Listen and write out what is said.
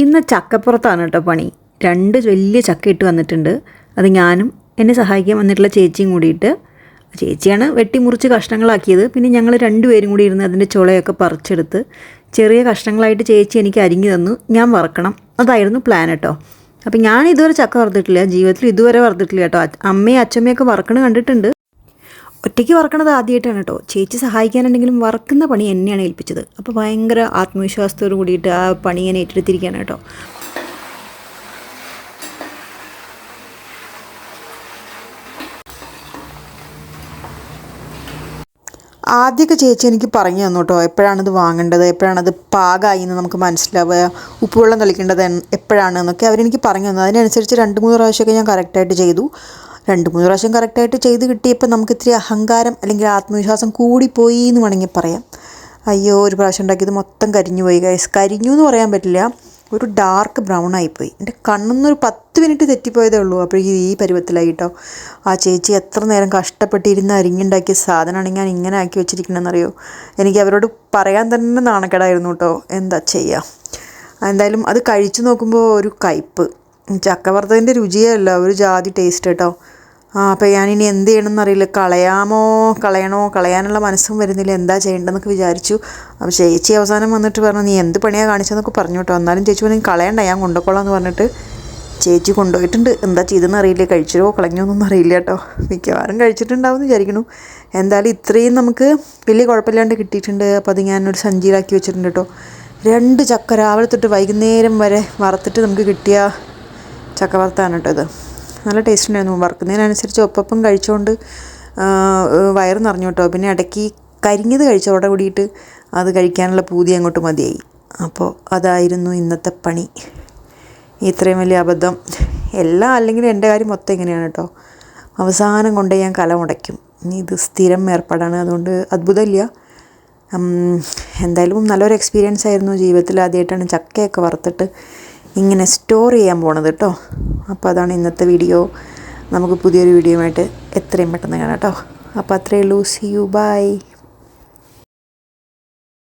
ഇന്ന് ചക്കപ്പുറത്താണ് കേട്ടോ പണി. 2 വലിയ ചക്ക ഇട്ട് വന്നിട്ടുണ്ട്. അത് ഞാനും എന്നെ സഹായിക്കാൻ വന്നിട്ടുള്ള ചേച്ചിയും കൂടിയിട്ട്, ചേച്ചിയാണ് വെട്ടി മുറിച്ച് കഷ്ണങ്ങളാക്കിയത്. പിന്നെ ഞങ്ങൾ 2 പേരും കൂടി ഇരുന്ന് അതിൻ്റെ ചുളയൊക്കെ പറിച്ചെടുത്ത് ചെറിയ കഷ്ണങ്ങളായിട്ട് ചേച്ചി എനിക്ക് അരിഞ്ഞു തന്നു. ഞാൻ വറക്കണം, അതായിരുന്നു പ്ലാൻ കേട്ടോ. അപ്പം ഞാൻ ഇതുവരെ ചക്ക വറുത്തിട്ടില്ല, ജീവിതത്തിൽ ഇതുവരെ വറുത്തിട്ടില്ല കേട്ടോ. അമ്മയും അച്ഛമ്മയൊക്കെ വറക്കണ കണ്ടിട്ടുണ്ട്. ഒറ്റയ്ക്ക് വറക്കണത് ആദ്യമായിട്ടാണ് കേട്ടോ. ചേച്ചി സഹായിക്കാനുണ്ടെങ്കിലും വറക്കുന്ന പണി എന്നെയാണ് ഏൽപ്പിച്ചത്. അപ്പോൾ ഭയങ്കര ആത്മവിശ്വാസത്തോട് കൂടിയിട്ട് ആ പണി ഞാൻ ഏറ്റെടുത്തിരിക്കുകയാണ് കേട്ടോ. ആദ്യമൊക്കെ ചേച്ചി എനിക്ക് പറഞ്ഞു തന്നു കേട്ടോ, എപ്പോഴാണിത് വാങ്ങേണ്ടത്, എപ്പോഴാണത് പാകമായി എന്ന് നമുക്ക് മനസ്സിലാവുക, ഉപ്പുവെള്ളം തളിക്കേണ്ടത് എപ്പോഴാണെന്നൊക്കെ അവരെനിക്ക് പറഞ്ഞു തന്നു. അതിനനുസരിച്ച് 2-3 പ്രാവശ്യമൊക്കെ ഞാൻ കറക്റ്റായിട്ട് ചെയ്തു. 2-3 പ്രാവശ്യം കറക്റ്റായിട്ട് ചെയ്ത് കിട്ടിയപ്പോൾ നമുക്ക് ഇത്തിരി അഹങ്കാരം അല്ലെങ്കിൽ ആത്മവിശ്വാസം കൂടിപ്പോയി എന്ന് വേണമെങ്കിൽ പറയാം. അയ്യോ, ഒരു പ്രാവശ്യം ഉണ്ടാക്കിയത് മൊത്തം കരിഞ്ഞു പോയി ഗൈസ്. കരിഞ്ഞു എന്ന് പറയാൻ പറ്റില്ല, ഒരു ഡാർക്ക് ബ്രൗൺ ആയിപ്പോയി. എൻ്റെ കണ്ണൊന്നൊരു 10 മിനിറ്റ് തെറ്റിപ്പോയതേ ഉള്ളൂ. അപ്പോഴേക്കും ഈ പരുവത്തിലായി കേട്ടോ. ആ ചേച്ചി എത്ര നേരം കഷ്ടപ്പെട്ടിരുന്ന് അരിഞ്ഞുണ്ടാക്കിയ സാധനമാണ് ഞാൻ ഇങ്ങനെ ആക്കി വെച്ചിരിക്കണമെന്നറിയോ. എനിക്ക് അവരോട് പറയാൻ തന്നെ നാണക്കേടായിരുന്നു കേട്ടോ. എന്താ ചെയ്യുക. എന്തായാലും അത് കഴിച്ചു നോക്കുമ്പോൾ ഒരു കയ്പ്പ്, ചക്ക വറുത്തതിൻ്റെ രുചിയല്ല, ഒരു ജാതി ടേസ്റ്റ് കേട്ടോ. അപ്പോൾ ഞാനിനി എന്ത് ചെയ്യണമെന്ന് അറിയില്ല. കളയാനുള്ള മനസ്സും വരുന്നില്ല. എന്താ ചെയ്യേണ്ടതെന്നൊക്കെ വിചാരിച്ചു. അപ്പോൾ ചേച്ചി അവസാനം വന്നിട്ട് പറഞ്ഞു, നീ എന്ത് പണിയാണ് കാണിച്ചതെന്നൊക്കെ പറഞ്ഞു കേട്ടോ. എന്നാലും ചേച്ചി പറഞ്ഞു കളയണ്ട, ഞാൻ കൊണ്ടുപോയിക്കോളാം എന്ന് പറഞ്ഞിട്ട് ചേച്ചി കൊണ്ടുപോയിട്ടുണ്ട്. എന്താ ചെയ്തെന്ന് അറിയില്ല, കഴിച്ചോ കളഞ്ഞോന്നൊന്നും അറിയില്ല കേട്ടോ. മിക്കവാറും കഴിച്ചിട്ടുണ്ടാവും എന്ന് വിചാരിക്കുന്നു. എന്തായാലും ഇത്രയും നമുക്ക് വലിയ കുഴപ്പമില്ലാണ്ട് കിട്ടിയിട്ടുണ്ട്. അപ്പോൾ അത് ഞാനൊരു സഞ്ചിയിലാക്കി വെച്ചിട്ടുണ്ട് കേട്ടോ. 2 ചക്ക രാവിലെ തൊട്ട് വൈകുന്നേരം വരെ വറുത്തിട്ട് നമുക്ക് കിട്ടിയ ചക്ക വറുത്താണ് കേട്ടോ ഇത്. നല്ല ടേസ്റ്റ് ഉണ്ടായിരുന്നു. വറുക്കുന്നതിനനുസരിച്ച് ഒപ്പം കഴിച്ചുകൊണ്ട് വയറ് നിറഞ്ഞു കേട്ടോ. പിന്നെ ഇടയ്ക്ക് കരിഞ്ഞത് കഴിച്ചോടെ കൂടിയിട്ട് അത് കഴിക്കാനുള്ള പൂതി അങ്ങോട്ട് മതിയായി. അപ്പോൾ അതായിരുന്നു ഇന്നത്തെ പണി. ഇത്രയും വലിയ അബദ്ധം എല്ലാം അല്ലെങ്കിൽ എൻ്റെ കാര്യം മൊത്തം ഇങ്ങനെയാണ് കേട്ടോ. അവസാനം കൊണ്ട് ഞാൻ കല മുടയ്ക്കും. ഇനി ഇത് സ്ഥിരം ഏർപ്പാടാണ്, അതുകൊണ്ട് അത്ഭുതമില്ല. എന്തായാലും നല്ലൊരു എക്സ്പീരിയൻസ് ആയിരുന്നു. ജീവിതത്തിൽ ആദ്യമായിട്ടാണ് ചക്കയൊക്കെ വറുത്തിട്ട് ഇങ്ങനെ സ്റ്റോർ ചെയ്യാൻ പോണത് കേട്ടോ. അപ്പോൾ അതാണ് ഇന്നത്തെ വീഡിയോ. നമുക്ക് പുതിയൊരു വീഡിയോ ആയിട്ട് എത്രയും പെട്ടെന്ന് കാണാം കേട്ടോ. അപ്പോൾ അത്രയേ ഉള്ളൂ. See you, by.